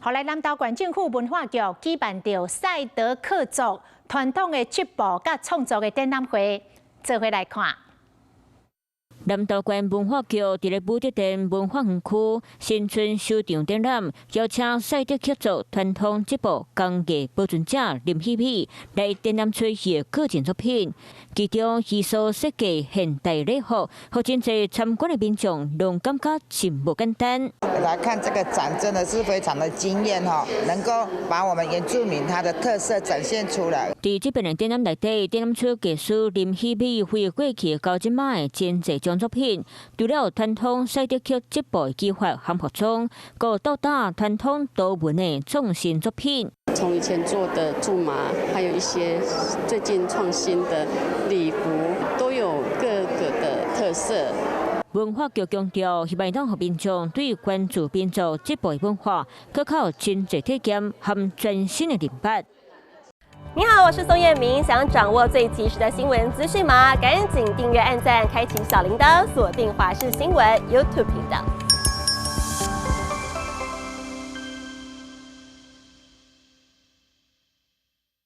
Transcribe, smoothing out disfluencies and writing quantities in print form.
后来南投县政府文化局举办着赛德克族传统的织布甲创作的展览会，做伙来看。 南投县文化局伫咧武德殿文化园区新春首场展览，邀请赛德克族传统织布工艺保存者林希美来展览出伊的个人作品。其中，伊所设计现代礼服，互真侪参观的民众拢感觉真不简单。来看这个展真的是非常的惊艳哈，能够把我们原住民它的特色展现出来。伫这边的展览内底，展览出艺术林希美为过去到即卖的真侪种作品，除了传统赛德克织布的技法和服装，佮到达传统多文的创新作品。从以前做的苎麻，还有一些最近创新的礼服，都有各个的特色。 文化局强调，希望让民众对关注民族织布文化，可靠真侪体验和全新的认识。你好，我是宋彦明。想掌握最及时的新闻资讯吗？赶紧订阅、按赞、开启小铃铛，锁定华视新闻 YouTube 频道。